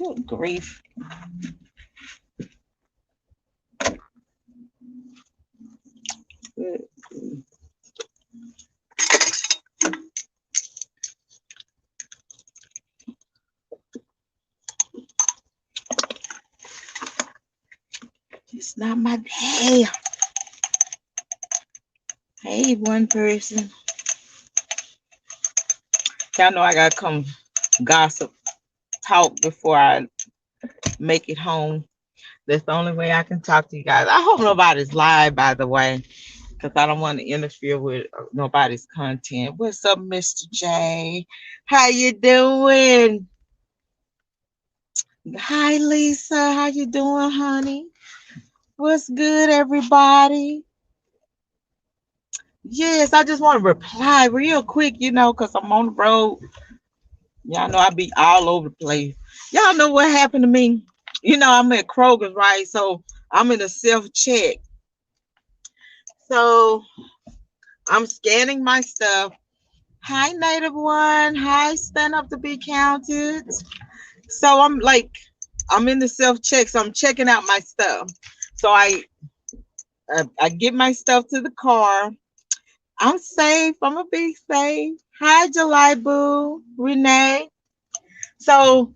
Good grief. Good. It's not my day. Hey, one person. Y'all know I gotta come gossip, talk before I make it home. That's the only way I can talk to you guys. I hope nobody's live, by the way, because I don't want to interfere with nobody's content. What's up, Mr. J? How you doing? Hi, Lisa. How you doing, honey? What's good, everybody? Yes, I just want to reply real quick, because I'm on the road. Y'all know I be all over the place. Y'all know what happened to me? I'm at Kroger's, right? So I'm in a self-check. So I'm scanning my stuff. Hi, Native One. Hi, Stand Up to Be Counted. So I'm in the self-check. So I'm checking out my stuff. So I get my stuff to the car. I'm safe. I'm gonna be safe. Hi, July Boo, Renee. So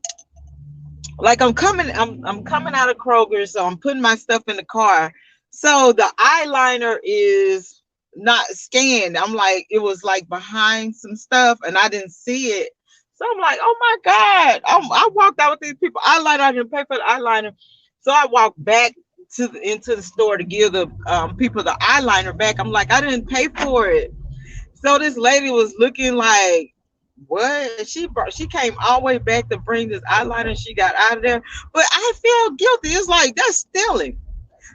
I'm coming out of Kroger, so I'm putting my stuff in the car. So the eyeliner is not scanned. I'm like, it was like behind some stuff and I didn't see it. So I'm like, oh my God. I walked out with these people. Eyeliner, I didn't pay for the eyeliner. So I walked back into the store to give the people the eyeliner back. I'm like, I didn't pay for it. So this lady was looking like, what? She came all the way back to bring this eyeliner. She got out of there. But I feel guilty. It's like, that's stealing.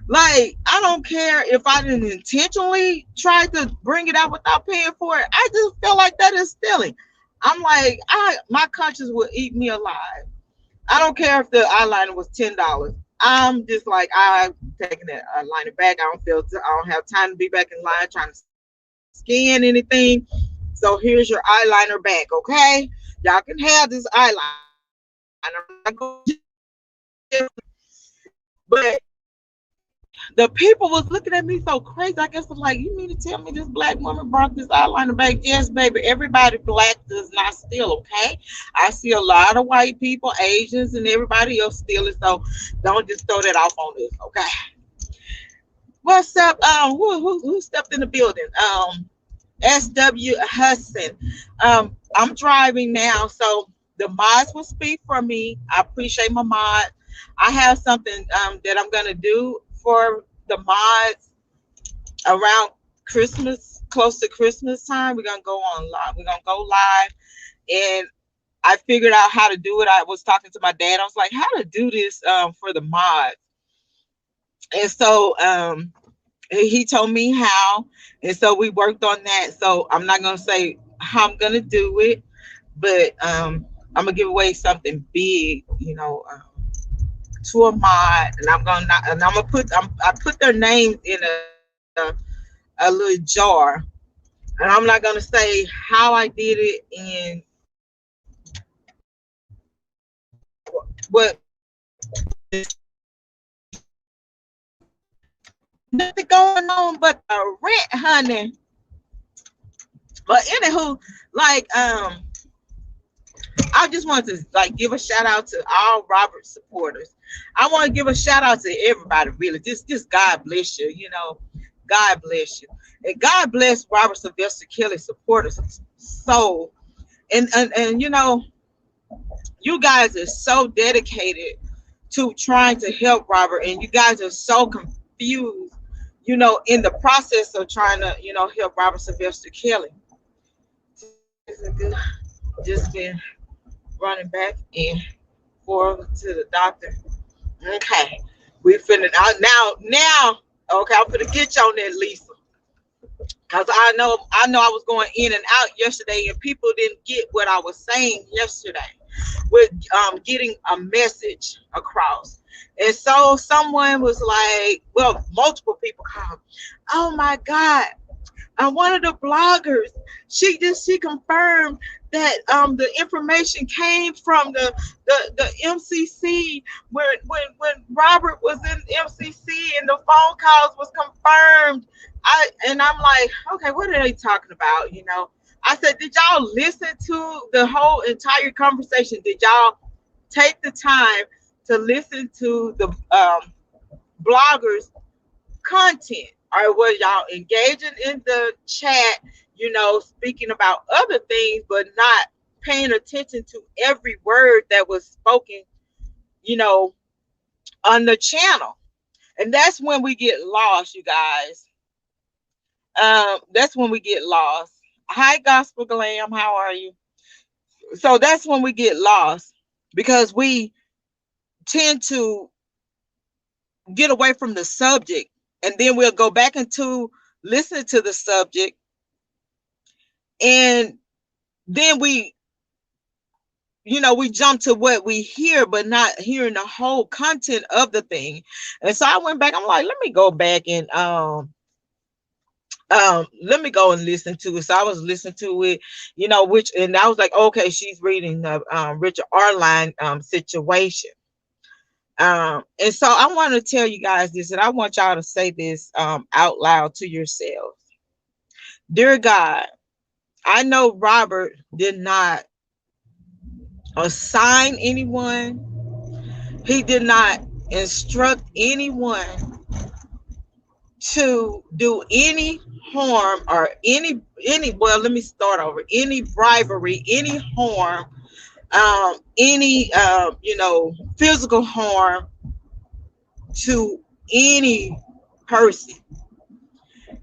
Like, I don't care if I didn't intentionally try to bring it out without paying for it. I just feel like that is stealing. I'm like, my conscience will eat me alive. I don't care if the eyeliner was $10. I'm just like, I'm taking that eyeliner back. I don't have time to be back in line trying to scan anything. So here's your eyeliner back, okay? Y'all can have this eyeliner. But the people was looking at me so crazy. I guess was like, you mean to tell me this black woman brought this eyeliner back? Yes, baby. Everybody black does not steal, okay? I see a lot of white people, Asians, and everybody else stealing. So don't just throw that off on us, okay? What's up? Who stepped in the building? SW Hudson. I'm driving now, so the mods will speak for me. I appreciate my mod. I have something that I'm gonna do for the mods around Christmas, close to Christmas time. We're gonna go on live. We're gonna go live, and I figured out how to do it. I was talking to my dad. I was like, how to do this for the mods, and so he told me how, and so we worked on that. So I'm not gonna say how I'm gonna do it, but I'm gonna give away something big, to a mod, and I'm gonna I put their names in a little jar, and I'm not gonna say how I did it and what. Nothing going on but the rent, honey. But anywho, like I just want to give a shout out to all Robert supporters. I want to give a shout out to everybody, really. Just God bless you, God bless you. And God bless Robert Sylvester Kelly supporters so and you guys are so dedicated to trying to help Robert, and you guys are so confused, in the process of trying to, help Robert Sylvester Kelly. Just been running back and forth to the doctor. Okay, we finna now. Okay, I'm finna get you on that, Lisa, because I know I was going in and out yesterday, and people didn't get what I was saying yesterday with getting a message across. And so someone was like, well, multiple people called. Oh my God, one of the bloggers, she confirmed that the information came from the MCC when Robert was in MCC and the phone calls was confirmed. I'm like, okay, what are they talking about? I said, did y'all listen to the whole entire conversation? Did y'all take the time to listen to the bloggers content, or was y'all engaging in the chat, speaking about other things but not paying attention to every word that was spoken, you know on the channel? And that's when we get lost, you guys. That's when we get lost. Hi, Gospel Glam, how are you? So that's when we get lost, because we tend to get away from the subject, and then we'll go back into listen to the subject, and then we jump to what we hear but not hearing the whole content of the thing. And so I went back, I'm like, let me go back and let me go and listen to it. So I was listening to it, which, and I was like, okay, she's reading the Richard Arline situation. And so I want to tell you guys this, and I want y'all to say this out loud to yourselves. Dear God, I know Robert did not assign anyone. He did not instruct anyone to do any harm or any well, let me start over, any bribery, any harm, any physical harm to any person.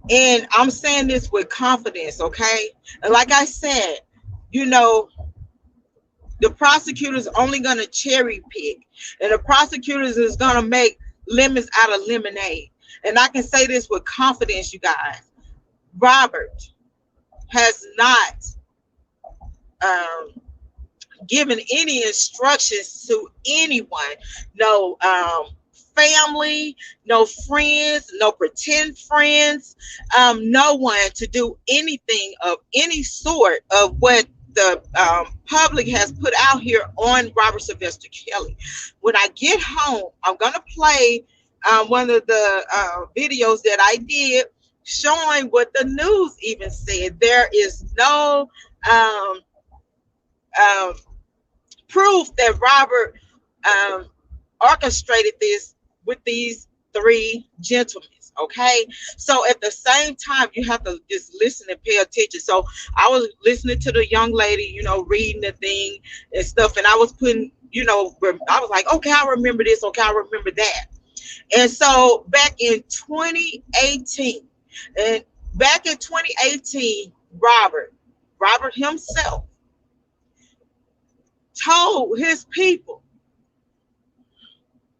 And I'm saying this with confidence, okay? And like I said, the prosecutor's only going to cherry pick, and the prosecutors is going to make lemons out of lemonade. And I can say this with confidence, you guys. Robert has not given any instructions to anyone. No family, no friends, no pretend friends, no one to do anything of any sort of what the public has put out here on Robert Sylvester Kelly. When I get home, I'm going to play one of the videos that I did showing what the news even said. There is no proof that Robert orchestrated this with these three gentlemen. Okay, so at the same time, you have to just listen and pay attention. So I was listening to the young lady, reading the thing and stuff, and I was putting, I was like, okay, I remember this, okay, I remember that. And so back in 2018, Robert himself told his people,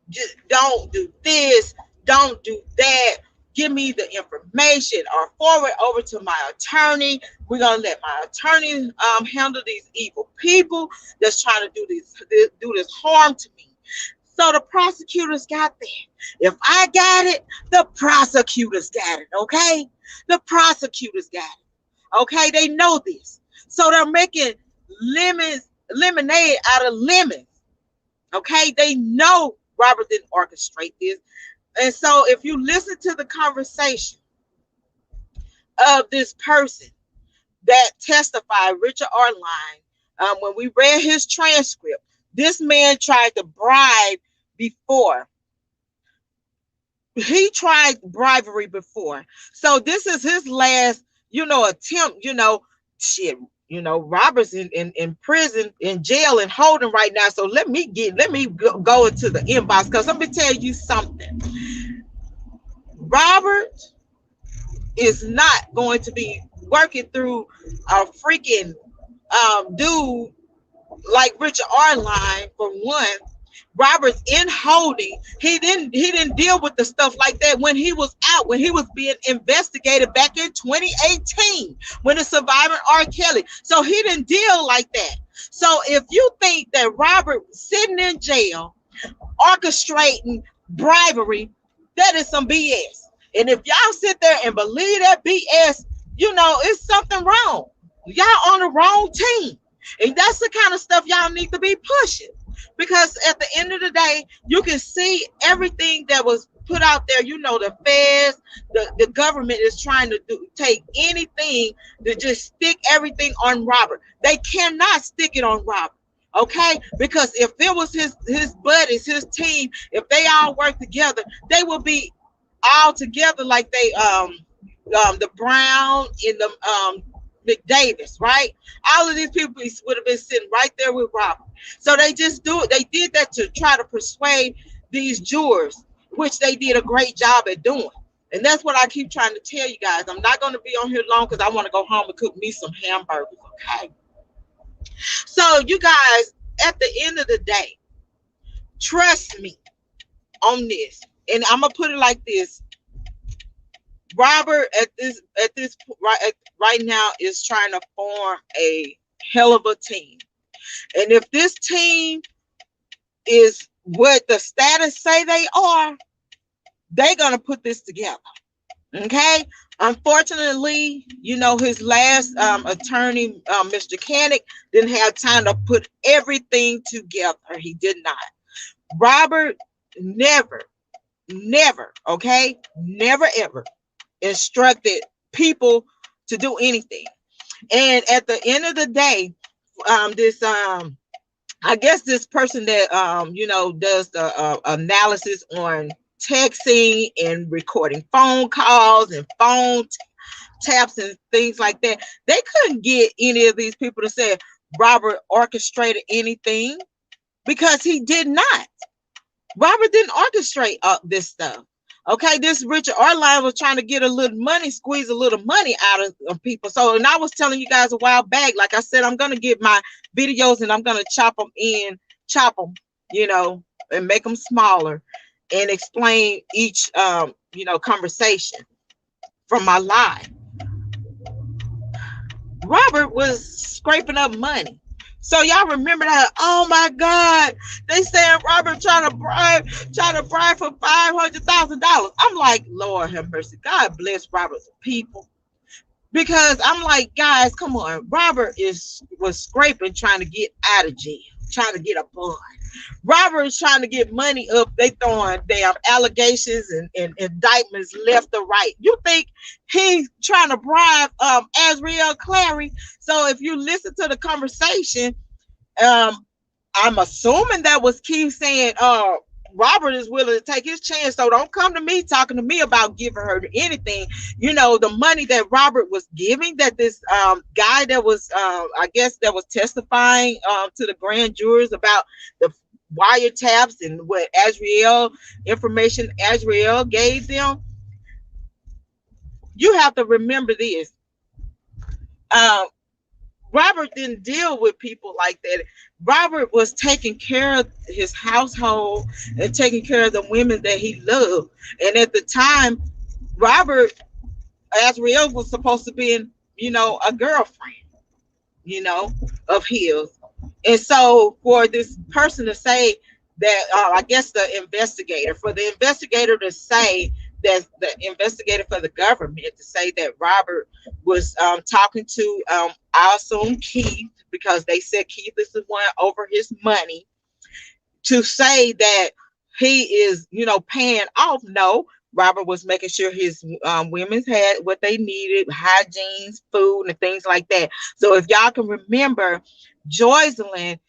just don't do this, don't do that. Give me the information or forward over to my attorney. We're gonna let my attorney handle these evil people that's trying to do this harm to me. So the prosecutors got that. If I got it, the prosecutors got it. Okay, the prosecutors got it. Okay, they know this, so they're making lemonade out of lemons. Okay, they know Robert didn't orchestrate this. And so if you listen to the conversation of this person that testified, Richard Arline, when we read his transcript, this man tried to bribe before. He tried bribery before. So this is his last, attempt, Robert's in prison, in jail, and holding right now. So let me go into the inbox, because let me tell you something. Robert is not going to be working through a freaking dude like Richard Arline. For one, Robert's in holding. He didn't deal with the stuff like that when he was out, when he was being investigated back in 2018 when the survivor R. Kelly. So he didn't deal like that. So if you think that Robert sitting in jail orchestrating bribery, that is some BS. And if y'all sit there and believe that BS, It's something wrong. Y'all on the wrong team. And that's the kind of stuff y'all need to be pushing. Because at the end of the day, you can see everything that was put out there. The feds, the government is trying to take anything to just stick everything on Robert. They cannot stick it on Robert. Okay, because if it was his buddies, his team, if they all work together, they would be all together like the Brown and the McDavis, right? All of these people would have been sitting right there with Robert. So they just do it. They did that to try to persuade these jurors, which they did a great job at doing. And that's what I keep trying to tell you guys. I'm not going to be on here long because I want to go home and cook me some hamburgers. Okay. So you guys, at the end of the day, trust me on this. And I'm gonna put it like this: Robert at this right now is trying to form a hell of a team. And if this team is what the status say they are, they're gonna put this together. Okay. Unfortunately, his last attorney, Mr. Canick, didn't have time to put everything together. He did not. Robert never, never, okay, never ever instructed people to do anything. And at the end of the day, this I guess this person that does the analysis on texting and recording phone calls and taps and things like that, they couldn't get any of these people to say Robert orchestrated anything, because he did not. Robert didn't orchestrate this stuff. Okay, this Richard Arline was trying to get a little money, squeeze a little money out of people. So, and I was telling you guys a while back, like I said, I'm going to get my videos and I'm going to chop them, and make them smaller and explain each, conversation from my live. Robert was scraping up money. So y'all remember that? Oh my God, they saying Robert trying to bribe for $500,000. I'm like, Lord have mercy. God bless Robert's people, because I'm like, guys, come on. Robert was scraping, trying to get out of jail, trying to get a bond. Robert is trying to get money up. They throwing damn allegations and indictments left or right. You think he's trying to bribe Azriel Clary? So if you listen to the conversation, I'm assuming that was Keith saying, Robert is willing to take his chance, so don't come to me talking to me about giving her anything. The money that Robert was giving, that this guy that was, I guess, that was testifying to the grand jurors about the wiretaps and what information Azriel gave them. You have to remember this. Robert didn't deal with people like that. Robert was taking care of his household and taking care of the women that he loved. And at the time, Robert, Azriel, was supposed to be a girlfriend, of his. And so for this person to say that, I guess the investigator to say that, the investigator for the government to say that Robert was talking to, I assume, Keith, because they said Keith is the one over his money, to say that he is, paying off. No, Robert was making sure his women had what they needed, hygiene, food, and things like that. So if y'all can remember, Joycelyn,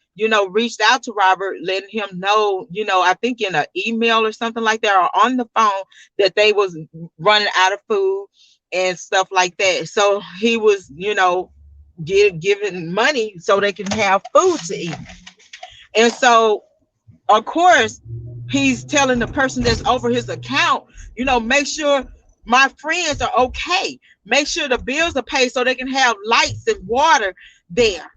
reached out to Robert, letting him know, I think in an email or something like that, or on the phone, that they was running out of food and stuff like that. So he was, giving money so they can have food to eat. And so, of course, he's telling the person that's over his account, make sure my friends are okay. Make sure the bills are paid so they can have lights and water there.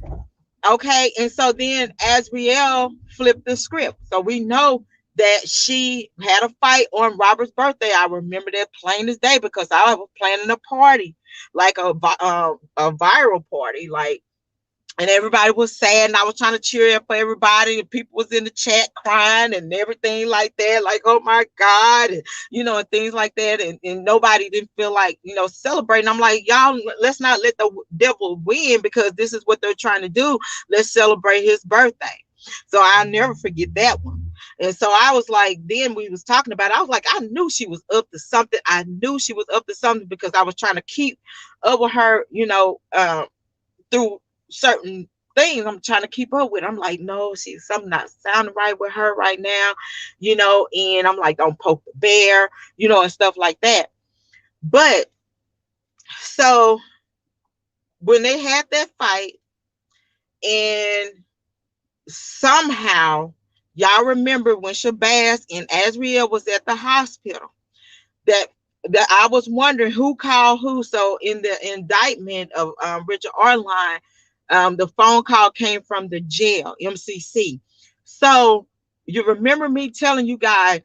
Okay. And so then Azriel flipped the script. So we know that she had a fight on Robert's birthday. I remember that plain as day, because I was planning a party, like a viral party, like and everybody was sad, and I was trying to cheer up for everybody, and people was in the chat crying and everything like that, like, oh my God, and and things like that, and nobody didn't feel like celebrating. I'm like, y'all, let's not let the devil win, because this is what they're trying to do. Let's celebrate his birthday. So I'll never forget that one. And so I was like, then we was talking about it, I was like, I knew she was up to something. I knew she was up to something, because I was trying to keep up with her, through certain things. I'm trying to keep up with. I'm like, no, she's something not sounding right with her right now, and I'm like, don't poke the bear, and stuff like that. But so when they had that fight, and somehow, y'all remember when Shabazz and Azriel was at the hospital, that I was wondering who called who. So in the indictment of Richard Arline, the phone call came from the jail, MCC. So you remember me telling you guys,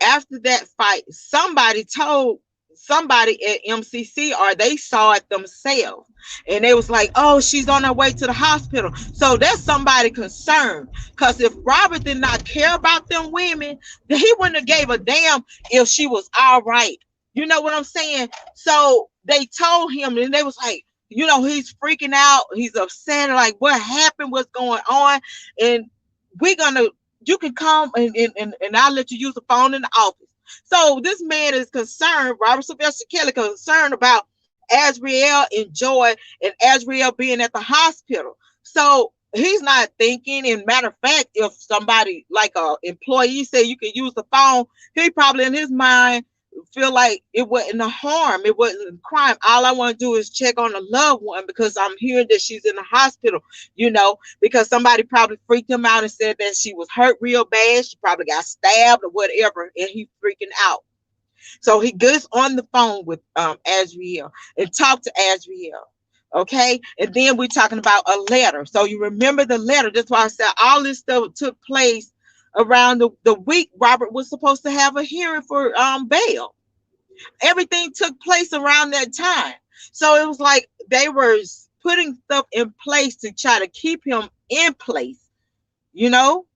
after that fight, somebody told somebody at MCC, or they saw it themselves, and they was like, oh, she's on her way to the hospital. So that's somebody concerned, because if Robert did not care about them women, then he wouldn't have gave a damn if she was all right. You know what I'm saying? So they told him, and they was like, he's freaking out, he's upset, like, what happened, what's going on? And we're gonna you can come, and I'll let you use the phone in the office. So this man is concerned, Robert Sylvester Kelly, concerned about Azriel and Joy, and Azriel being at the hospital. So he's not thinking. And matter of fact, if somebody like a employee say you can use the phone, he probably in his mind feel like it wasn't a harm, it wasn't a crime. All I want to do is check on a loved one, because I'm hearing that she's in the hospital, because somebody probably freaked him out and said that she was hurt real bad, she probably got stabbed or whatever, and he freaking out. So he gets on the phone with Azriel and talk to Azriel. Okay. And then we're talking about a letter. So you remember the letter. That's why I said all this stuff took place around the week Robert was supposed to have a hearing for bail. Everything took place around that time. So it was like they were putting stuff in place to try to keep him in place, you know?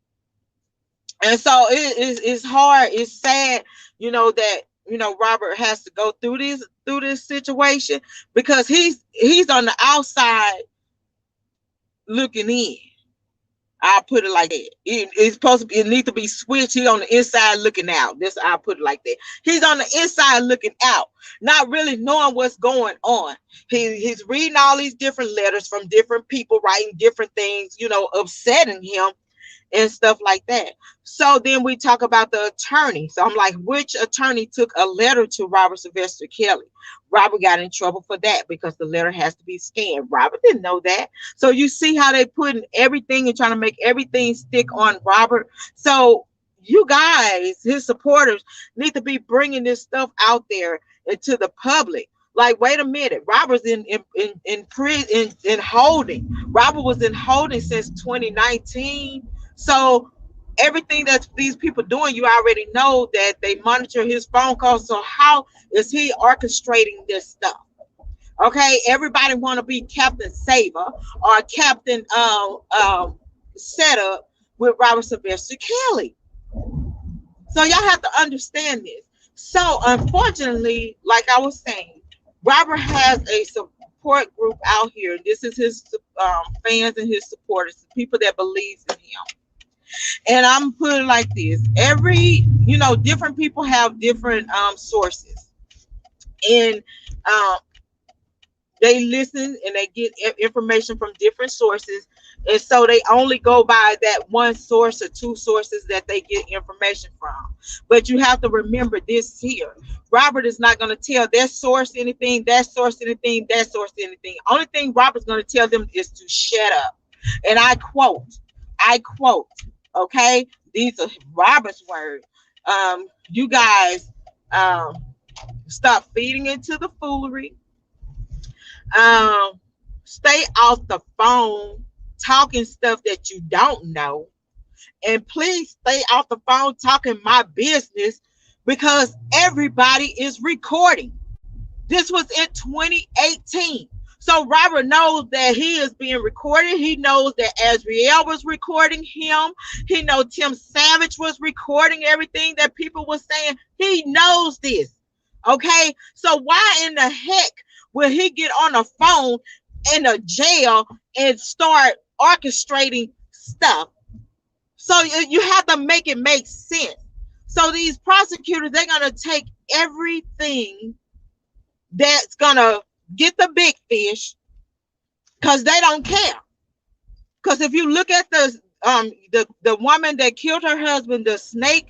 And so it's hard, it's sad, that Robert has to go through this situation, because he's on the outside looking in. I'll put it like that. It's supposed to be, it needs to be switched. He's on the inside looking out. This, I'll put it like that. He's on the inside looking out, not really knowing what's going on. He's reading all these different letters from different people, writing different things, upsetting him and stuff like that. So then we talk about the attorney. So I'm like, which attorney took a letter to Robert Sylvester Kelly? Robert got in trouble for that, because the letter has to be scanned. Robert didn't know that. So you see how they put in everything and trying to make everything stick on Robert. So you guys, his supporters, need to be bringing this stuff out there to the public. Like, wait a minute, Robert's in prison, in holding. Robert was in holding since 2019. So everything that these people doing, you already know that they monitor his phone calls. So how is he orchestrating this stuff? Okay, everybody want to be Captain Saver or Captain Setup with Robert Sylvester Kelly. So y'all have to understand this. So unfortunately, like I was saying, Robert has a support group out here. This is his fans and his supporters, the people that believes in him. And I'm putting it like this: different people have different sources, and they listen and they get information from different sources, and so they only go by that one source or two sources that they get information from. But you have to remember this here: Robert is not going to tell that source anything, that source anything, that source anything. Only thing Robert's going to tell them is to shut up. And I quote, okay, these are Robert's words. You guys stop feeding into the foolery. Stay off the phone talking stuff that you don't know, and please stay off the phone talking my business, because everybody is recording. This was in 2018. So Robert knows that he is being recorded. He knows that Azriel was recording him. He knows Tim Savage was recording everything that people were saying. He knows this. Okay. So why in the heck will he get on a phone in a jail and start orchestrating stuff? So you have to make it make sense. So these prosecutors, they're going to take everything that's going to get the big fish because they don't care. Because if you look at the woman that killed her husband, the snake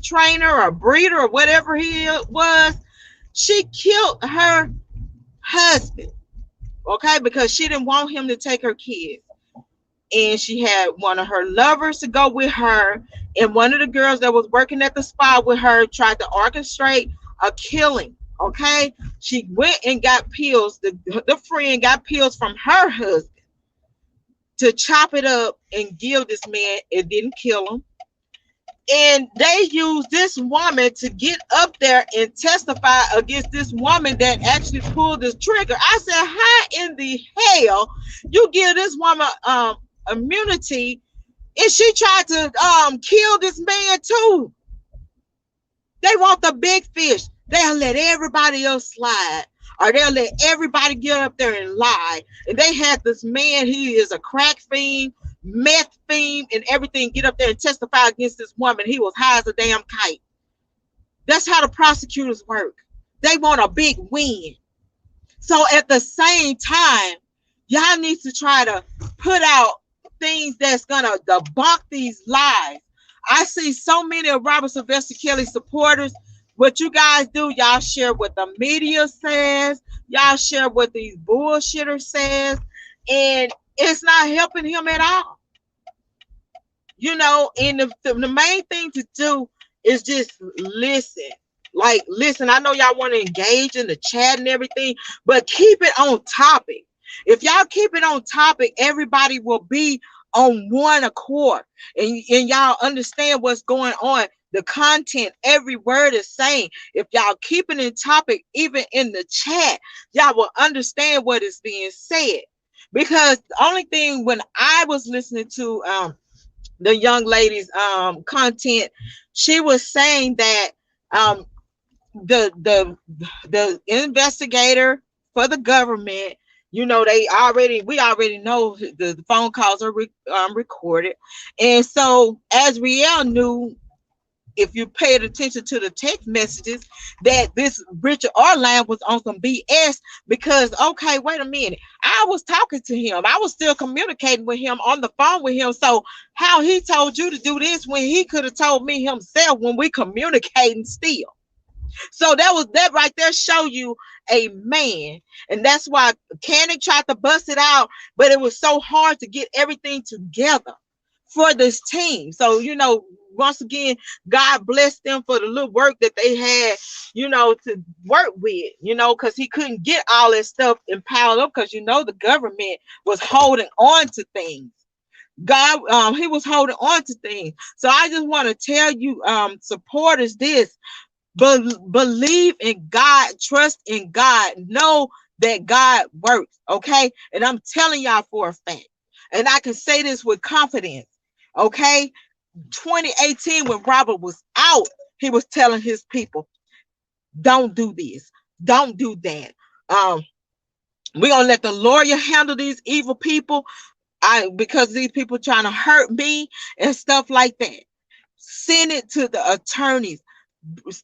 trainer or breeder or whatever he was, she killed her husband, okay, because she didn't want him to take her kids. And she had one of her lovers to go with her, and one of the girls that was working at the spa with her tried to orchestrate a killing. Okay, she went and got pills. The friend got pills from her husband to chop it up and give this man. It didn't kill him. And they used this woman to get up there and testify against this woman that actually pulled this trigger. I said, how in the hell you give this woman immunity and she tried to kill this man too? They want the big fish. They'll let everybody else slide, or they'll let everybody get up there and lie. And they had this man, he is a crack fiend, meth fiend, and everything, get up there and testify against this woman. He was high as a damn kite. That's how the prosecutors work. They want a big win. So at the same time, y'all need to try to put out things that's gonna debunk these lies. I see so many of Robert Sylvester Kelly supporters. What you guys do, y'all share what the media says, y'all share what these bullshitters says, and it's not helping him at all. You know, and the main thing to do is just listen. Like, listen, I know y'all want to engage in the chat and everything, but keep it on topic. If y'all keep it on topic, everybody will be on one accord, and y'all understand what's going on. The content, every word is saying. If y'all keep it in topic, even in the chat, y'all will understand what is being said. Because the only thing, when I was listening to the young lady's content, she was saying that the investigator for the government, you know, we already know the phone calls are recorded. And so Azriel knew, if you paid attention to the text messages, that this Richard Arline was on some BS. Because, okay, wait a minute, I was talking to him, I was still communicating with him on the phone with him. So how he told you to do this when he could have told me himself when we communicating still? So that right there show you a man. And that's why Canning tried to bust it out, but it was so hard to get everything together for this team. So, you know, once again, God bless them for the little work that they had, you know, to work with, you know, because he couldn't get all that stuff and piled up, because, you know, the government was holding on to things. God, he was holding on to things. So I just want to tell you, supporters, this. Believe in God, trust in God, know that God works, okay? And I'm telling y'all for a fact, and I can say this with confidence, okay? 2018, when Robert was out, he was telling his people, don't do this, don't do that. We're gonna let the lawyer handle these evil people, because these people trying to hurt me and stuff like that. Send it to the attorneys.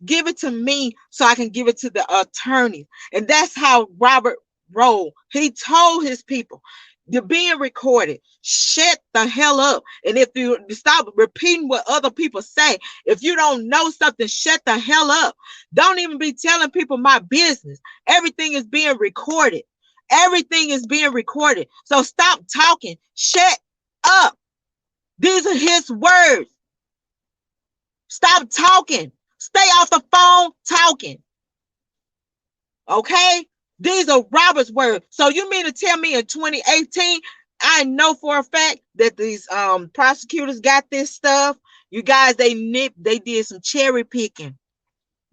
Give it to me so I can give it to the attorneys. And that's how Robert rolled. He told his people, you're being recorded, shut the hell up. And if you stop repeating what other people say, if you don't know something, shut the hell up. Don't even be telling people my business. Everything is being recorded. Everything is being recorded. So stop talking. Shut up. These are his words. Stop talking. Stay off the phone talking. Okay? These are Robert's words. So you mean to tell me in 2018, I know for a fact that these prosecutors got this stuff? You guys, they did some cherry picking.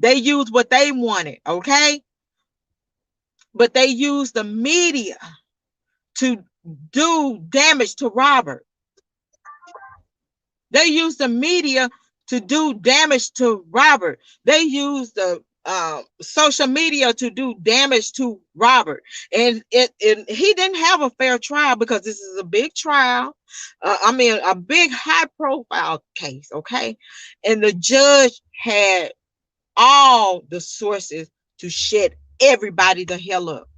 They used what they wanted, okay? but they used the media to do damage to Robert. They used the media to do damage to Robert. They used the social media to do damage to Robert, and he didn't have a fair trial because this is a big trial. I mean, a big high profile case, okay? And the judge had all the sources to shut everybody the hell up.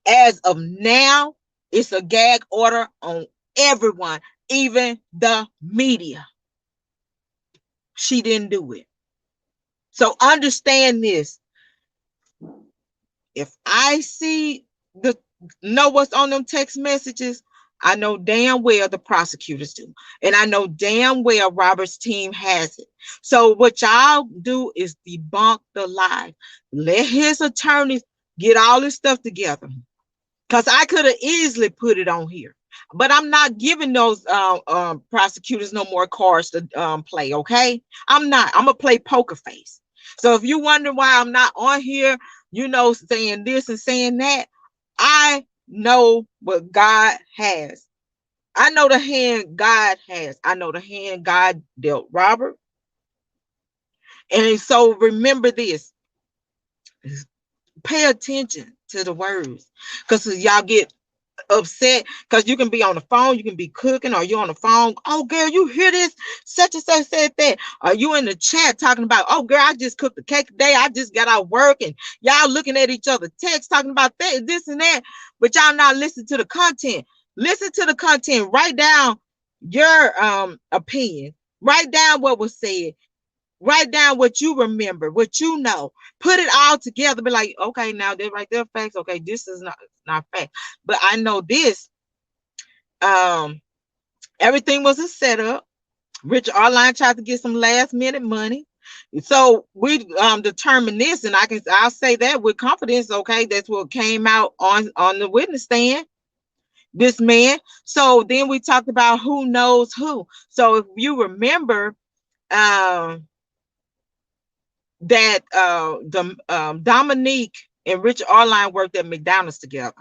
As of now, it's a gag order on everyone, even the media. She didn't do it. So understand this. If I see the know what's on them text messages, I know damn well the prosecutors do. And I know damn well Robert's team has it. So what y'all do is debunk the lie. Let his attorneys get all this stuff together. Because I could have easily put it on here. But I'm not giving those prosecutors no more cards to play, okay? I'm not. I'm going to play poker face. So if you wonder why I'm not on here, saying this and saying that, I know what God has. I know the hand God has. I know the hand God dealt Robert. And so remember this. Pay attention to the words. Because y'all get upset because you can be on the phone, you can be cooking, or you're on the phone. Oh, girl, you hear this? Such and such said that. Are you in the chat talking about, oh, girl, I just cooked the cake today. I just got out work, and y'all looking at each other, text talking about that, this and that, but y'all not listening to the content. Listen to the content. Write down your opinion. Write down what was said. Write down what you remember, what you know. Put it all together. Be like, okay, now they're right there, facts. Okay, this is not fact. But I know this. Everything was a setup. Rich Arline tried to get some last minute money. So we determined this, and I'll say that with confidence. Okay, that's what came out on the witness stand. This man. So then we talked about who knows who. So if you remember, that Dominique and Richard Arline worked at McDonald's together.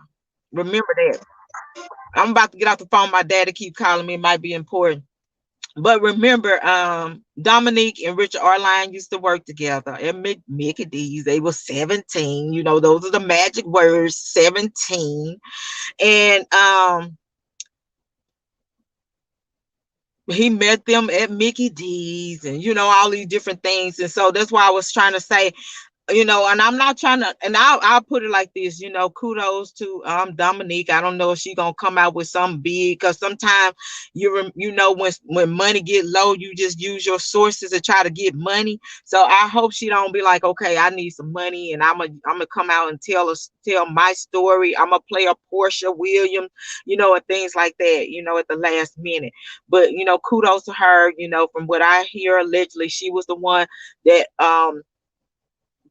Remember that. I'm about to get off the phone. My daddy keep calling me. It might be important. But remember, Dominique and Richard Arline used to work together at Mickey D's. They were 17. Those are the magic words, 17. And he met them at Mickey D's and, all these different things. And so that's why I was trying to say, and I'm not trying to, and I'll put it like this, kudos to Dominique. I don't know if she's gonna come out with something big, because sometimes when money get low, you just use your sources to try to get money. So I hope she don't be like, okay, I need some money, and I'm gonna come out and tell my story. I'm gonna play a Portia Williams, and things like that, at the last minute. But kudos to her. From what I hear, allegedly she was the one that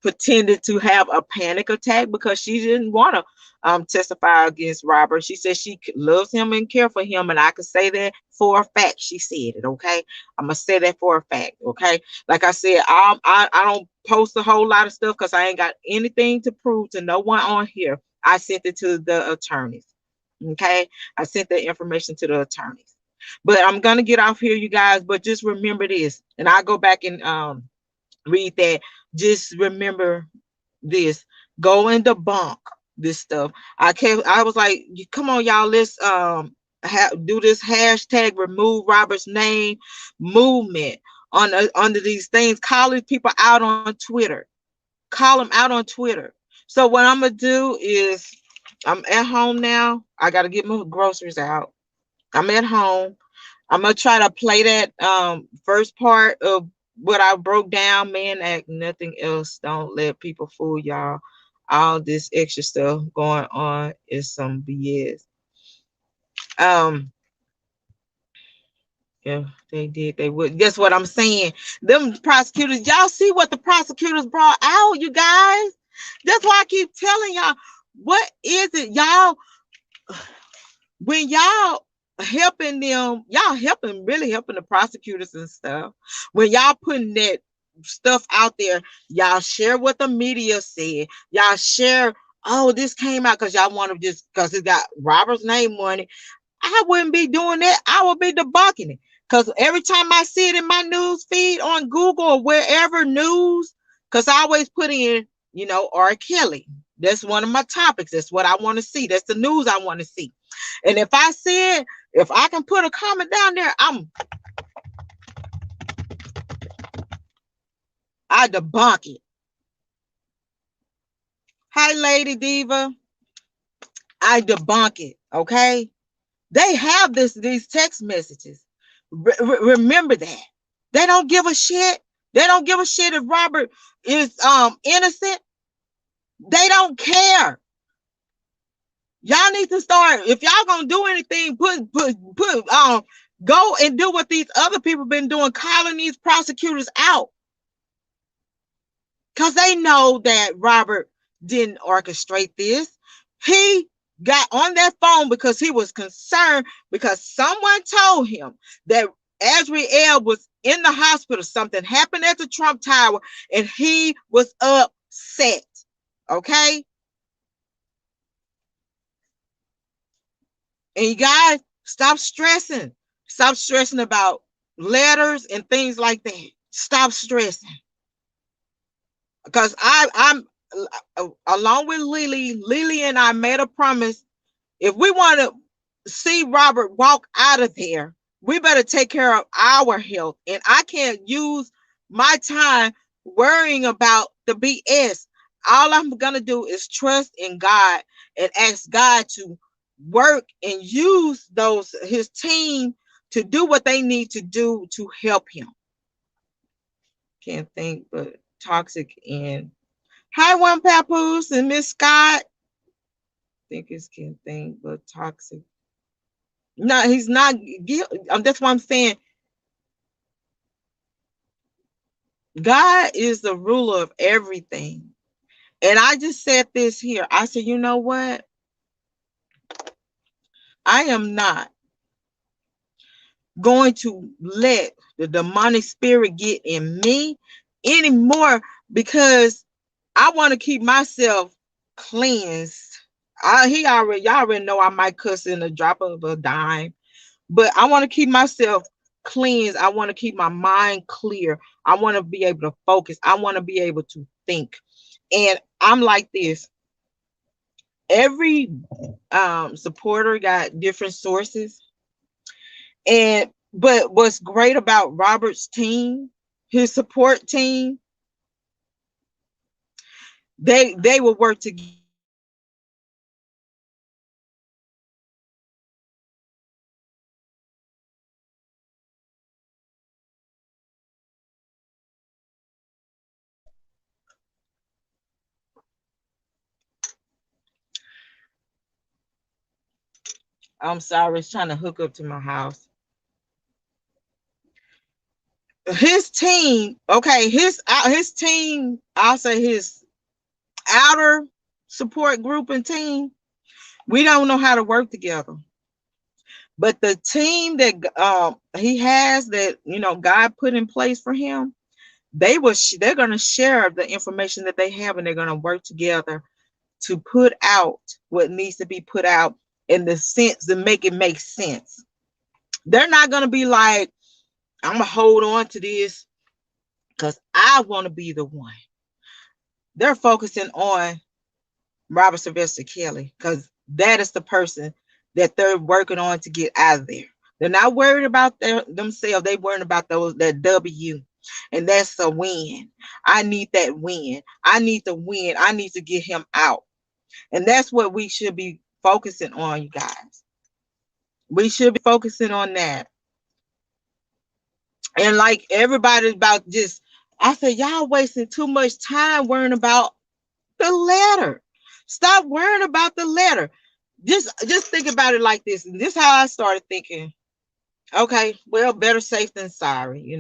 pretended to have a panic attack because she didn't want to testify against Robert. She said she loves him and care for him, and I can say that for a fact. She said it. Okay, I'm gonna say that for a fact. Okay, like I said, I don't post a whole lot of stuff because I ain't got anything to prove to no one on here. I sent it to the attorneys. Okay, I sent that information to the attorneys. But I'm gonna get off here, you guys. But just remember this, and I'll go back and read that. Just remember this. Go and debunk this stuff. I was like, come on, y'all, let's do this hashtag remove Robert's name movement under these things. Call these people out on Twitter. Call them out on Twitter. So what I'm gonna do is, I'm at home now. I gotta get my groceries out. I'm at home. I'm gonna try to play that first part of what I broke down. Man act, nothing else. Don't let people fool y'all. All this extra stuff going on is some BS. Yeah, they did. They would. Guess what I'm saying? Them prosecutors, y'all see what the prosecutors brought out, you guys? That's why I keep telling y'all, what is it, y'all? When y'all helping them, really helping the prosecutors and stuff. When y'all putting that stuff out there, y'all share what the media said. Y'all share oh, this came out because y'all want to just because it got Robert's name on it. I wouldn't be doing that. I would be debunking it. Because every time I see it in my news feed on Google or wherever news, because I always put in, R. Kelly. That's one of my topics. That's what I want to see. That's the news I want to see. And if I see it, if I can put a comment down there, I debunk it. Hi, Lady Diva. I debunk it. Okay. They have these text messages. Remember that. They don't give a shit. They don't give a shit if Robert is innocent. They don't care. Y'all need to start, if y'all gonna do anything, go and do what these other people been doing, calling these prosecutors out. Because they know that Robert didn't orchestrate this. He got on that phone because he was concerned because someone told him that Azriel was in the hospital. Something happened at the Trump Tower and he was upset. Okay? And you guys, stop stressing. Stop stressing about letters and things like that. Stop stressing. Because I'm along with Lily and I made a promise. If we want to see Robert walk out of there, we better take care of our health. And I can't use my time worrying about the BS. All I'm going to do is trust in God and ask God to work and use his team to do what they need to do to help him. Can't think, but toxic and hi, One Papoose and Miss Scott. I think it's can't think, but toxic. No, he's not guilty. That's what I'm saying. God is the ruler of everything. And I just said this here. I said, you know what? I am not going to let the demonic spirit get in me anymore because I want to keep myself cleansed. Y'all already know I might cuss in a drop of a dime, but I want to keep myself cleansed. I want to keep my mind clear. I want to be able to focus. I want to be able to think. And I'm like this. Every supporter got different sources. But what's great about Robert's team, his support team, they will work together. I'm sorry, it's trying to hook up to my house. His team, okay, his team, I'll say his outer support group and team, we don't know how to work together. But the team that he has that God put in place for him, they're going to share the information that they have and they're going to work together to put out what needs to be put out in the sense to make it make sense. They're not going to be like, I'm going to hold on to this because I want to be the one. They're focusing on Robert Sylvester Kelly because that is the person that they're working on to get out of there. They're not worried about themselves. They're worried about that W. And that's a win. I need that win. I need the win. I need to get him out. And that's what we should be focusing on, you guys. We should be focusing on that. And like everybody's about just, I said, y'all wasting too much time worrying about the letter. Stop worrying about the letter. Just think about it like this. And this is how I started thinking. Okay, well, better safe than sorry.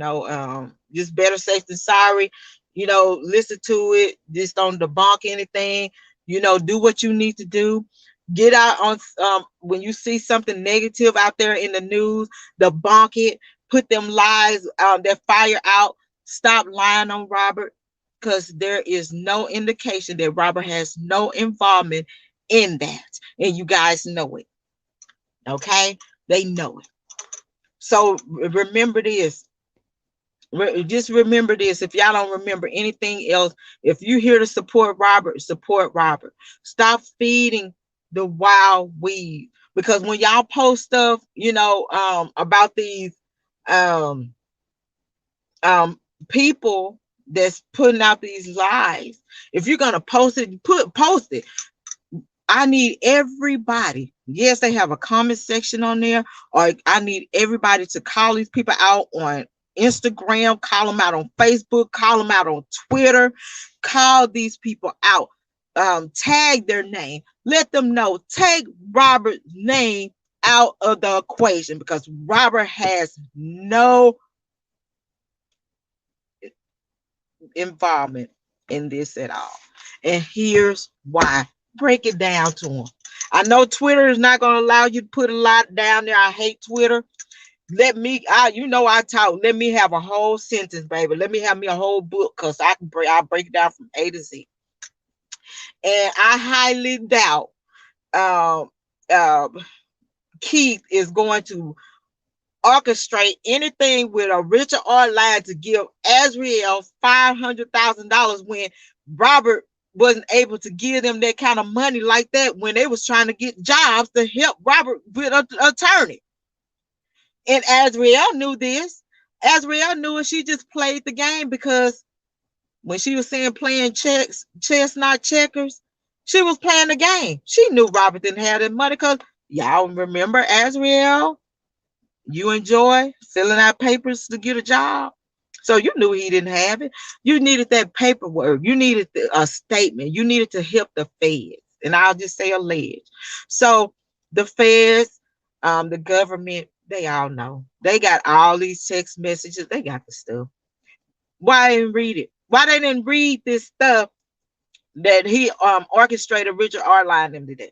Just better safe than sorry. Listen to it. Just don't debunk anything. Do what you need to do. Get out on when you see something negative out there in the news, debunk it. Put them lies, that fire out. Stop lying on Robert. because there is no indication that Robert has no involvement in that. And you guys know it. Okay? They know it. So remember this. Just remember this. If y'all don't remember anything else, if you're here to support Robert, support Robert. Stop feeding the wild weed. Because when y'all post stuff, about these um um people that's putting out these lies, if you're gonna post it, post it. I need everybody. Yes, they have a comment section on there, or I need everybody to call these people out on Instagram, call them out on Facebook, call them out on Twitter, call these people out. Tag their name, let them know, take Robert's name out of the equation, because Robert has no involvement in this at all. And here's why. Break it down to them. I know Twitter is not going to allow you to put a lot down there. I hate Twitter. I talk. Let me have a whole sentence, baby. Let me have me a whole book, because I'll break it down from A to Z. And I highly doubt um, uh, Keith is going to orchestrate anything with a Richard R. Lyon to give Azriel $500,000 when Robert wasn't able to give them that kind of money like that when they was trying to get jobs to help Robert with an attorney. And Azriel knew this. Azriel knew it. She just played the game, because when she was saying playing chess, not checkers, she was playing the game. She knew Robert didn't have that money, because y'all remember Azriel, you enjoy filling out papers to get a job. So you knew he didn't have it. You needed that paperwork. You needed a statement. You needed to help the feds. And I'll just say alleged. So the feds, the government, they all know. They got all these text messages. They got the stuff. Why didn't read it? Why they didn't read this stuff that he orchestrated Richard R. Lyon them to do?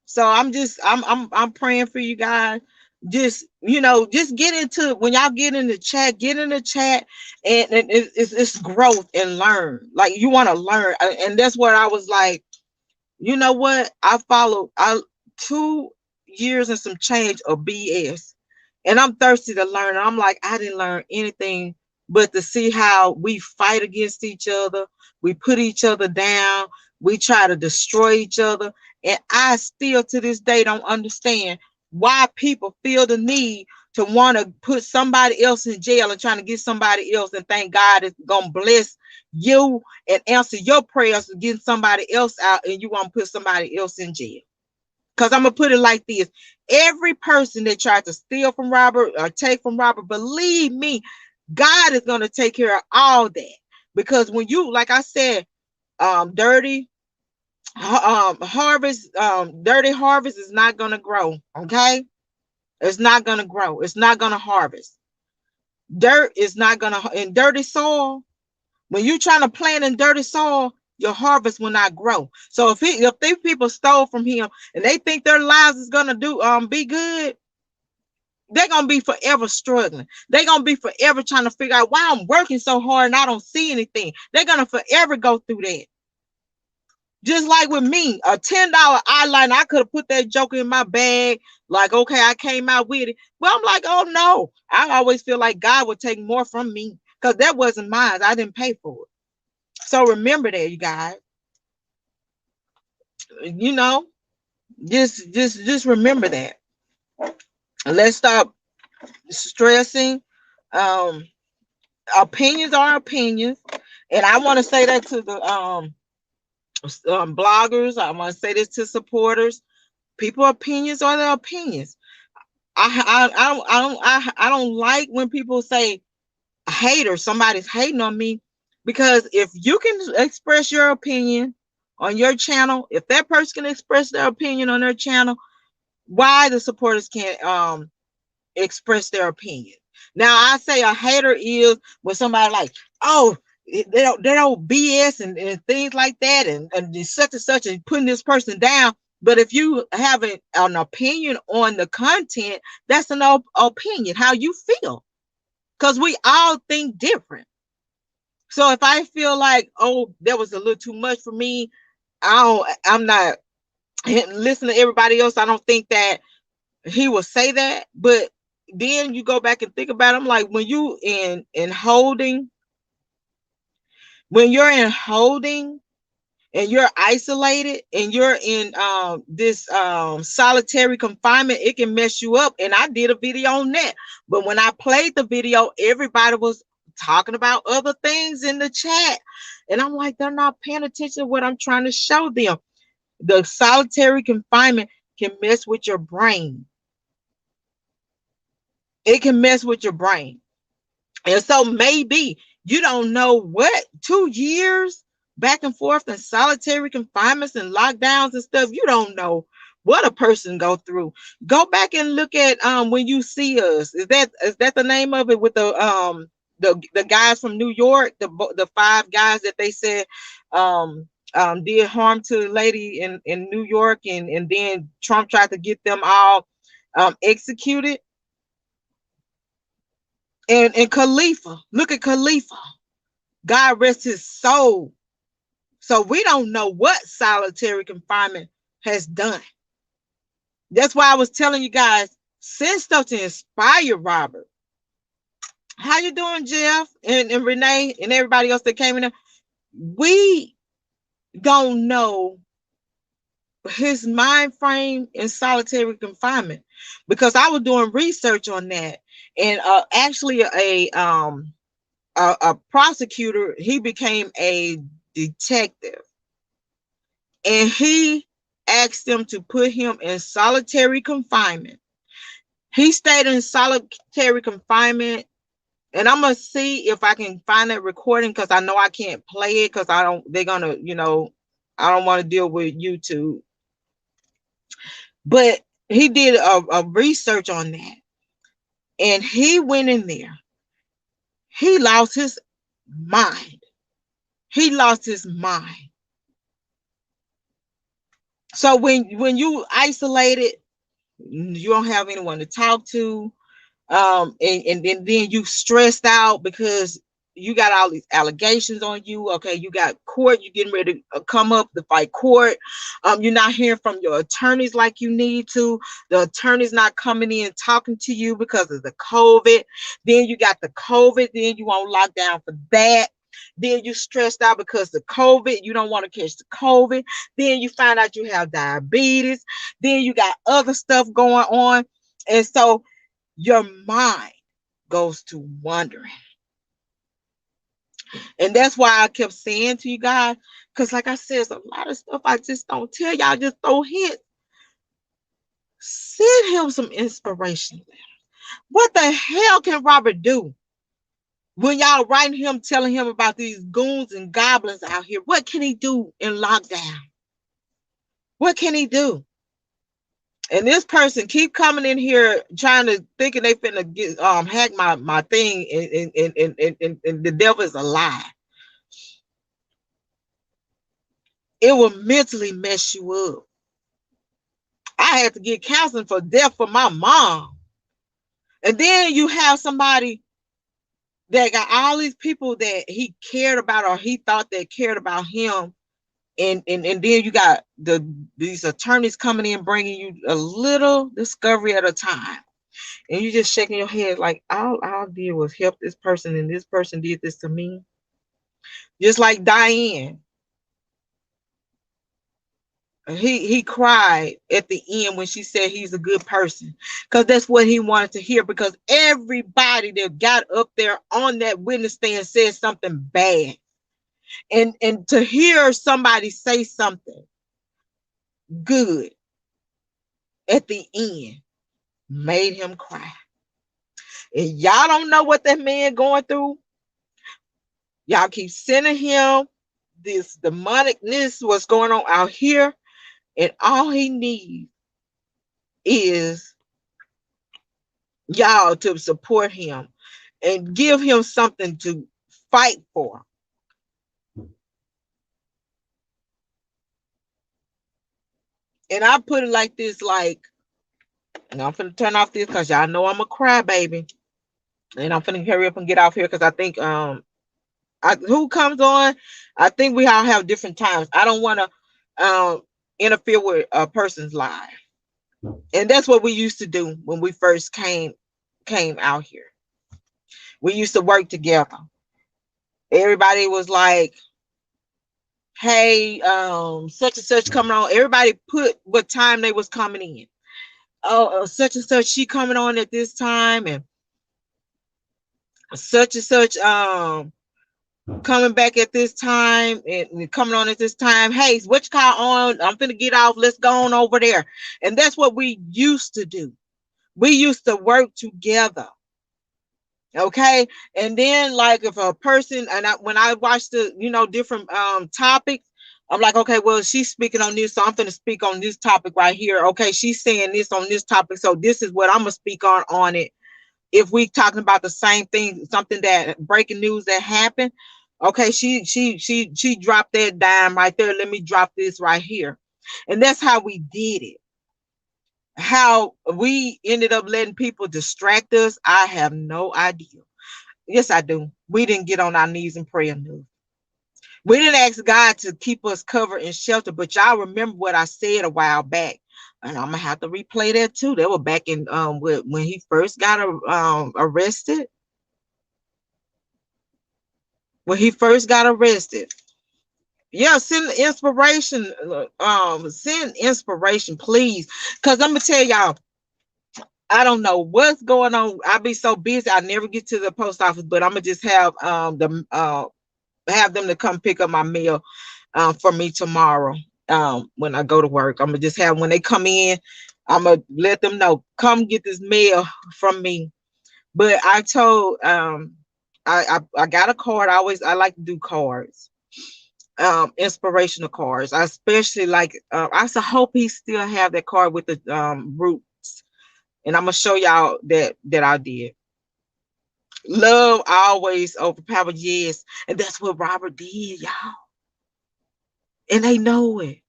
So I'm praying for you guys. Just get into, when y'all get in the chat, and it's growth and learn. Like, you want to learn. And that's what I was like, you know what? I followed 2 years and some change of BS. And I'm thirsty to learn. I'm like, I didn't learn anything but to see how we fight against each other. We put each other down. We try to destroy each other. And I still to this day don't understand why people feel the need to want to put somebody else in jail and trying to get somebody else and think God is going to bless you and answer your prayers of getting somebody else out, and you want to put somebody else in jail. Because I'm going to put it like this. Every person that tried to steal from Robert or take from Robert, believe me, God is going to take care of all that. Because when you, like I said, dirty harvest is not going to grow. Okay. It's not going to grow. It's not going to harvest. Dirt is not going to, in dirty soil, when you're trying to plant in dirty soil, your harvest will not grow. So if these people stole from him and they think their lives is gonna be good, they're gonna be forever struggling. They're gonna be forever trying to figure out why I'm working so hard and I don't see anything. They're gonna forever go through that. Just like with me, a $10 eyeliner, I could have put that joker in my bag. Like, okay, I came out with it. Well, I'm like, oh no. I always feel like God would take more from me, because that wasn't mine. I didn't pay for it. So remember that, you guys. You know, just remember that. Let's stop stressing. Um, Opinions are opinions, and I want to say that to the bloggers. I want to say this to supporters. People opinions are their opinions. I don't like when people say hater. Somebody's hating on me, because if you can express your opinion on your channel, if that person can express their opinion on their channel, why the supporters can't express their opinion? Now, I say a hater is when somebody like, oh, they don't BS and things like that, and such and such, and putting this person down. But if you have an opinion on the content, that's an opinion, how you feel. Because we all think different. So if I feel like, oh, that was a little too much for me, I'm not listening to everybody else. I don't think that he will say that. But then you go back and think about it. I'm like, when you're in holding and you're isolated and you're in this solitary confinement, it can mess you up. And I did a video on that. But when I played the video, everybody was talking about other things in the chat. And I'm like, they're not paying attention to what I'm trying to show them. The solitary confinement can mess with your brain. It can mess with your brain. And so maybe you don't know what 2 years back and forth in solitary confinements and lockdowns and stuff. You don't know what a person go through. Go back and look at When You See Us. Is that the name of it, with the guys from New York, the five guys that they said did harm to the lady in New York, and then Trump tried to get them all executed. And Khalifa, look at Khalifa. God rest his soul. So we don't know what solitary confinement has done. That's why I was telling you guys, send stuff to inspire Robert. How you doing, Jeff and Renee and everybody else that came in there? We don't know his mind frame in solitary confinement, because I was doing research on that, and actually a prosecutor, he became a detective, and he asked them to put him in solitary confinement. He stayed in solitary confinement, and I'm gonna see if I can find that recording, because I know I can't play it, because I don't they're gonna, I don't want to deal with YouTube. But he did a research on that, and he went in there. He lost his mind. He lost his mind. So when you isolated, you don't have anyone to talk to, and then you stressed out because you got all these allegations on you. Okay, you got court, you getting ready to come up to fight court. You're not hearing from your attorneys like you need to. The attorney's not coming in talking to you because of the COVID. Then you got the COVID, then you on lockdown for that. Then you stressed out because the COVID, you don't want to catch the COVID. Then you find out you have diabetes. Then you got other stuff going on. And so your mind goes to wondering. And that's why I kept saying to you guys, because like I said, there's a lot of stuff I just don't tell y'all, just throw hints. Send him some inspiration letters. What the hell can Robert do when y'all writing him, telling him about these goons and goblins out here? What can he do in lockdown? What can he do? And this person keep coming in here trying to thinking they finna get hack my thing, and the devil is a lie. It will mentally mess you up. I had to get counseling for death for my mom. And then you have somebody that got all these people that he cared about, or he thought that cared about him. And then you got these attorneys coming in bringing you a little discovery at a time. And you just shaking your head like, all I did was help this person, and this person did this to me. Just like Diane. He cried at the end when she said he's a good person, because that's what he wanted to hear, because everybody that got up there on that witness stand said something bad, and to hear somebody say something good at the end made him cry. And y'all don't know what that man going through. Y'all keep sending him this demonicness, what's going on out here, and all he needs is y'all to support him and give him something to fight for. And I put it like this, like, and I'm finna turn off this because y'all know I'm a crybaby. And I'm finna hurry up and get off here because I think who comes on, I think we all have different times. I don't want to interfere with a person's life. And that's what we used to do when we first came out here. We used to work together. Everybody was like, hey, such and such coming on. Everybody put what time they was coming in. Oh, such and such, she coming on at this time, and such coming back at this time and coming on at this time. Hey, what you call on? I'm finna get off. Let's go on over there. And that's what we used to do. We used to work together. Okay. And then like if a person, and when I watch the, different topics, I'm like, okay, well, she's speaking on this, so I'm gonna speak on this topic right here. Okay, she's saying this on this topic, so this is what I'm gonna speak on it. If we talking about the same thing, something that breaking news that happened, okay, she dropped that dime right there. Let me drop this right here. And that's how we did it. How we ended up letting people distract us, I have no idea. Yes, I do. We didn't get on our knees and pray enough. We didn't ask God to keep us covered and sheltered, but y'all remember what I said a while back. And I'm gonna have to replay that too. That was back in when he first got arrested. When he first got arrested. Yeah, send inspiration, please. Cause I'm gonna tell y'all, I don't know what's going on. I be so busy, I never get to the post office, but I'm gonna just have them to come pick up my mail for me tomorrow. When I go to work, I'm gonna just have when they come in, I'm gonna let them know, come get this mail from me. But I told I got a card. I like to do cards, inspirational cards. I especially like I so hope he still have that card with the roots. And I'm gonna show y'all that I did. Love always overpower, yes. And that's what Robert did, y'all. And they know it.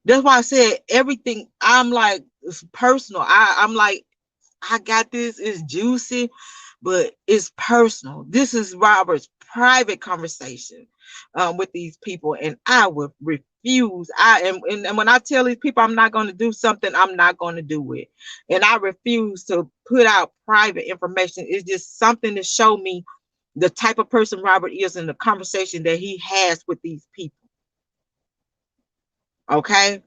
That's why I said everything. I'm like, it's personal. I'm like, I got this. It's juicy, but it's personal. This is Robert's private conversation with these people, and I would refuse. I am, and when I tell these people I'm not going to do something, I'm not going to do it, and I refuse to put out private information. It's just something to show me the type of person Robert is in the conversation that he has with these people. Okay.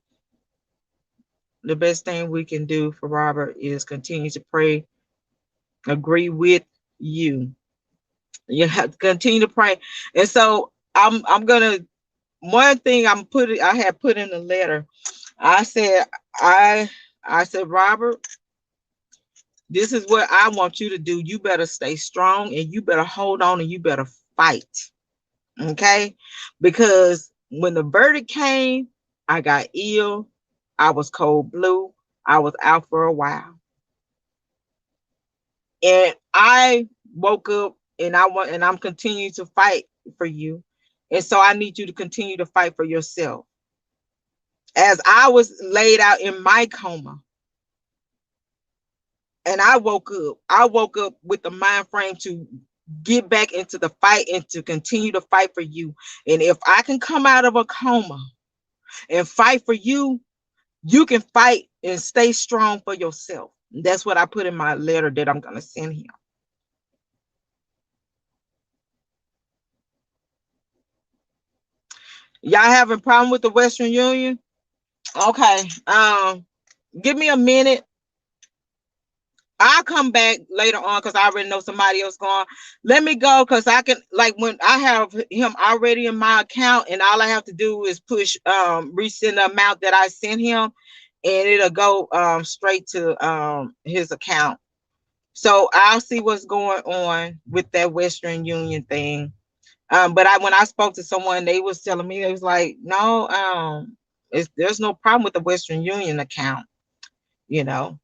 The best thing we can do for Robert is continue to pray, agree with you. You have to continue to pray. And so I'm gonna one thing I had put in the letter. I said, I said, Robert, this is what I want you to do. You better stay strong and you better hold on and you better fight. Okay? Because when the verdict came, I got ill, I was cold blue, I was out for a while. And I woke up and I'm continuing to fight for you. And so I need you to continue to fight for yourself. As I was laid out in my coma and I woke up with the mind frame to get back into the fight and to continue to fight for you. And if I can come out of a coma and fight for you, you can fight and stay strong for yourself. That's what I put in my letter that I'm going to send him. Y'all having a problem with the Western Union? Okay. Give me a minute. I'll come back later on because I already know somebody else going. Let me go because I can, like, when I have him already in my account and all I have to do is push resend the amount that I sent him and it'll go straight to his account. So I'll see what's going on with that Western Union thing. But when I spoke to someone, they was telling me, they was like, no, there's no problem with the Western Union account, you know.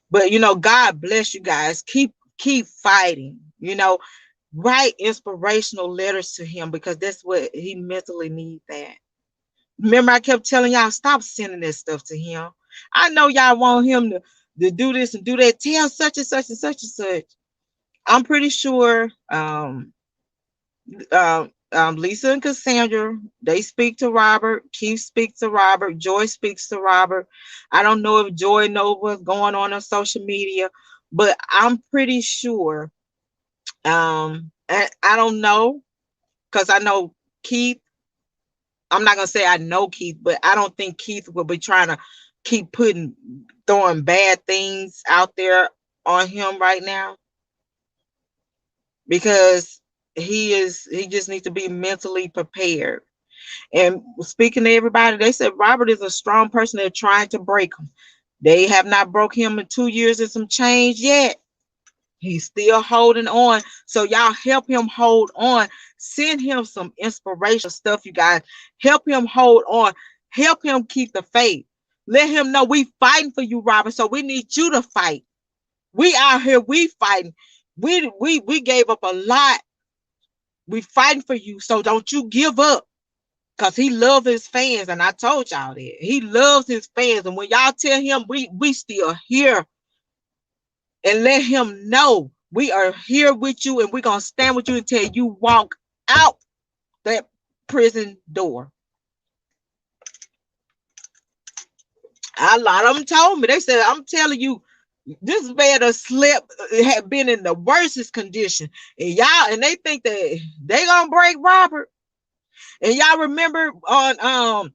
But God bless you guys. Keep fighting. Write inspirational letters to him because that's what he mentally needs. That Remember, I kept telling y'all, stop sending that stuff to him. I know y'all want him to do this and do that. Tell such and such and such and such. I'm pretty sure Lisa and Cassandra, they speak to Robert. Keith speaks to Robert. Joy speaks to Robert. I don't know if Joy knows what's going on social media, but I'm pretty sure. And I don't know because I know Keith. I'm not gonna say I know Keith, but I don't think Keith will be trying to keep throwing bad things out there on him right now, because he just needs to be mentally prepared. And speaking to everybody, they said Robert is a strong person. They're trying to break him. They have not broke him in 2 years and some change yet. He's still holding on. So y'all help him hold on. Send him some inspirational stuff, you guys. Help him hold on. Help him keep the faith. Let him know we fighting for you, Robert. So we need you to fight. We out here, we fighting. We gave up a lot. We fighting for you. So don't you give up. Cause he loves his fans. And I told y'all that. He loves his fans. And when y'all tell him we still here, and let him know we are here with you and we're going to stand with you until you walk out that prison door. A lot of them told me, they said, I'm telling you, this man has slept, had been in the worstest condition. And y'all, and they think that they going to break Robert. And y'all remember on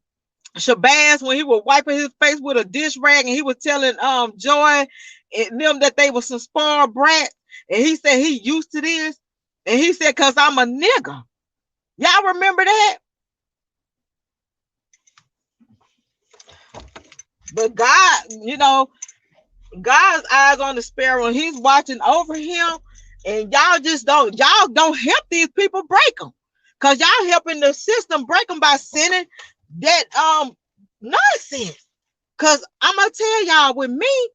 Shabazz when he was wiping his face with a dish rag and he was telling Joy and them that they were some spoiled brats, and he said he used to this, and he said because I'm a nigga. Y'all remember that? But God, God's eyes on the sparrow, and he's watching over him. And y'all don't help these people break them, because y'all helping the system break them by sending that nonsense. Because I'm gonna tell y'all, with me,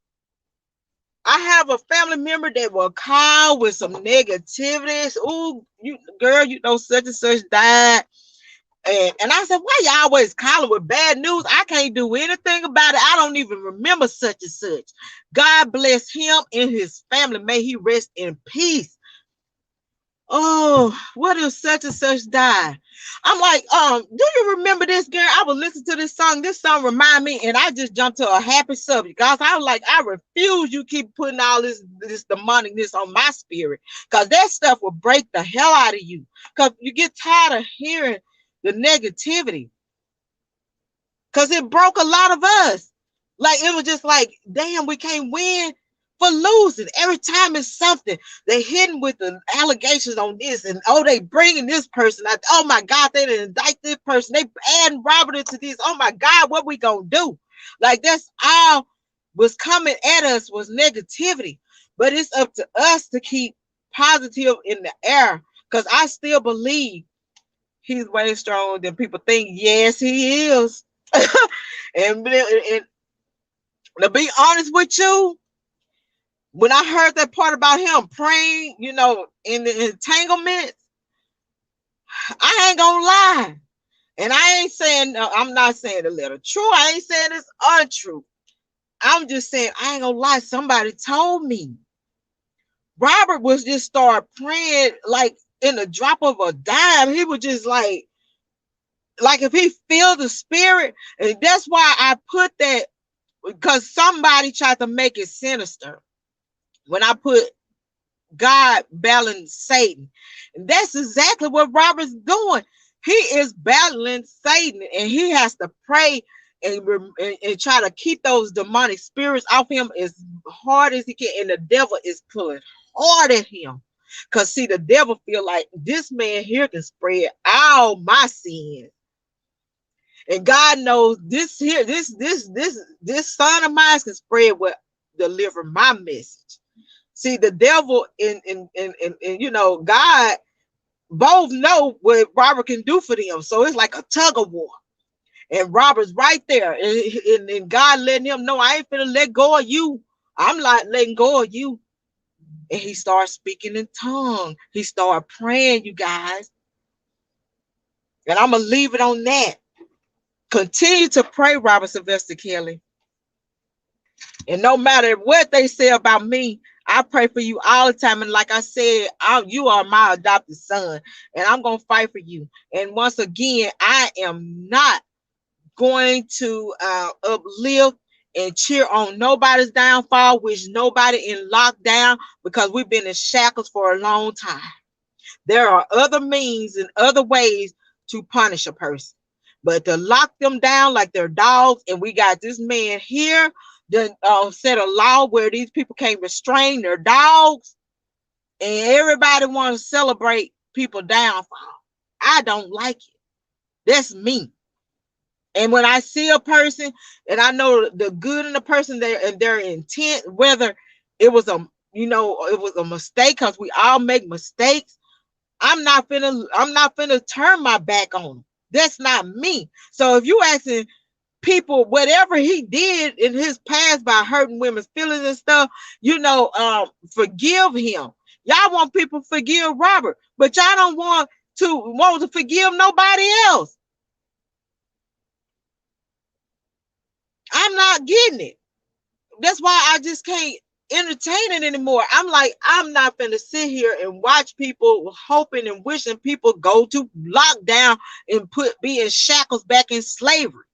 I have a family member that will call with some negativities. Oh, you girl, such and such died. And I said, why you always calling with bad news? I can't do anything about it. I don't even remember such and such. God bless him and his family. May he rest in peace. Oh, what if such and such died? I'm like, do you remember this, girl? I was listening to this song. This song remind me, and I just jumped to a happy subject. Guys, I was like, I refuse you keep putting all this demonicness on my spirit. Because that stuff will break the hell out of you. Because you get tired of hearing the negativity. Because it broke a lot of us. Like, it was just like, damn, we can't win for losing. Every time it's something, they hitting with the allegations on this, and they bringing this person out. Oh my God, they didn't indict this person. They adding Robert into this. Oh my God, what we gonna do? Like, that's all was coming at us was negativity. But it's up to us to keep positive in the air, because I still believe he's way stronger than people think. Yes, he is. and to be honest with you, when I heard that part about him praying, in the entanglements, I ain't gonna lie. And I ain't saying, I'm not saying the letter true. I ain't saying it's untrue. I'm just saying, I ain't gonna lie. Somebody told me Robert was just start praying like in the drop of a dime. He was just like if he feel the spirit. And that's why I put that, because somebody tried to make it sinister when I put God battling Satan. And that's exactly what Robert's doing. He is battling Satan, and he has to pray and try to keep those demonic spirits off him as hard as he can. And the devil is pulling hard at him, because see, the devil feel like this man here can spread all my sins. And God knows this here, this son of mine can spread what deliver my message. See, the devil and God both know what Robert can do for them. So it's like a tug of war. And Robert's right there. And God letting him know, I ain't finna let go of you. I'm not letting go of you. And he started speaking in tongues. He started praying, you guys. And I'm going to leave it on that. Continue to pray, Robert Sylvester Kelly. And no matter what they say about me, I pray for you all the time. And like I said, you are my adopted son, and I'm going to fight for you. And once again, I am not going to uplift and cheer on nobody's downfall, which nobody in lockdown, because we've been in shackles for a long time. There are other means and other ways to punish a person. But to lock them down like they're dogs, and we got this man here that set a law where these people can't restrain their dogs, and everybody wants to celebrate people downfall. I don't like it. That's me. And when I see a person and I know the good in the person, their intent, whether it was it was a mistake, because we all make mistakes, I'm not finna turn my back on him. That's not me. So if you asking people whatever he did in his past by hurting women's feelings and stuff, forgive him. Y'all want people to forgive Robert, but y'all don't want to forgive nobody else. I'm not getting it. That's why I just can't entertain it anymore. I'm like, I'm not gonna sit here and watch people hoping and wishing people go to lockdown and be in shackles back in slavery.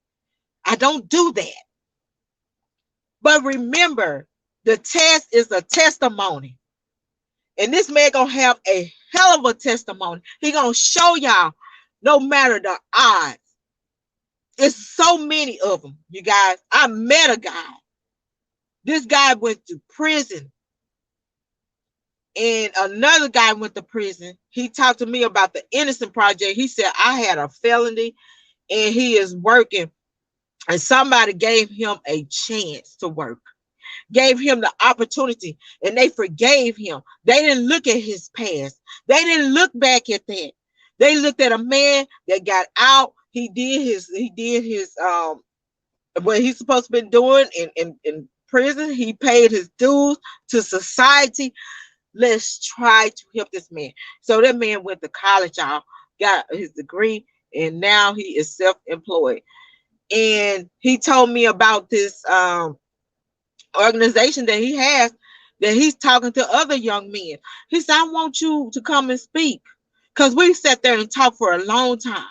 I don't do that. But remember, the test is a testimony. And this man gonna have a hell of a testimony. He gonna show y'all, no matter the odds. It's so many of them, you guys. I met a guy. This guy went to prison, and another guy went to prison. He talked to me about the Innocent Project. He said, I had a felony, and he is working, and somebody gave him a chance to work, gave him the opportunity, and they forgave him. They didn't look at his past. They didn't look back at that. They looked at a man that got out. He did his what he's supposed to be doing in prison. He paid his dues to society. Let's try to help this man. So that man went to college, y'all, got his degree, and now he is self-employed. And he told me about this organization that he has, that he's talking to other young men. He said, I want you to come and speak, because we sat there and talked for a long time.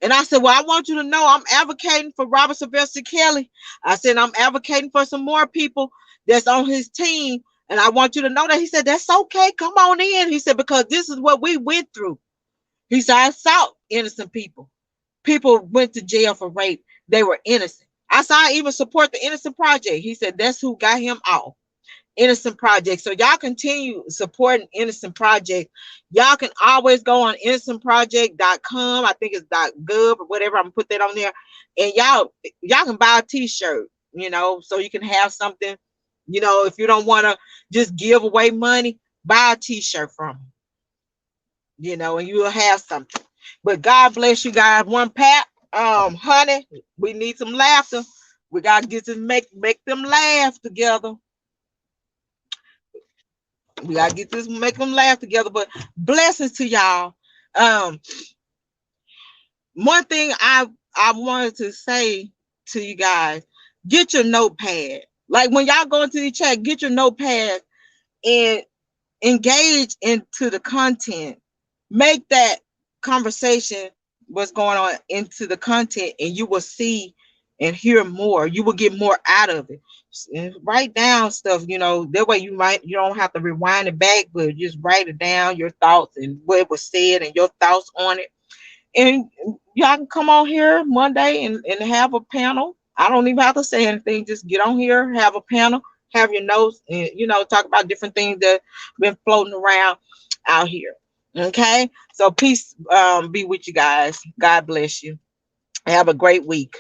And I said, well, I want you to know I'm advocating for Robert Sylvester Kelly. I said, I'm advocating for some more people that's on his team. And I want you to know that. He said, that's okay. Come on in. He said, because this is what we went through. He said, I saw innocent people. People went to jail for rape. They were innocent. I saw I even support the Innocent Project. He said, that's who got him off. Innocent Project. So y'all continue supporting Innocent Project. Y'all can always go on innocentproject.com. I think it's .gov or whatever. I'm gonna put that on there. And y'all can buy a t-shirt, so you can have something. If you don't want to just give away money, buy a t-shirt from them. And you will have something. But God bless you guys. One pat. Honey, we need some laughter. We gotta get to make them laugh together. We gotta get this, make them laugh together. But blessings to y'all. One thing I wanted to say to you guys: get your notepad. Like when y'all go into the chat, get your notepad and engage into the content. Make that conversation, what's going on, into the content, and you will see and hear more. You will get more out of it. And write down stuff, that way you don't have to rewind it back, but just write it down, your thoughts and what was said and your thoughts on it. And y'all can come on here Monday and have a panel. I don't even have to say anything. Just get on here, have a panel, have your notes, and talk about different things that been floating around out here. Okay, so peace be with you guys. God bless you. Have a great week.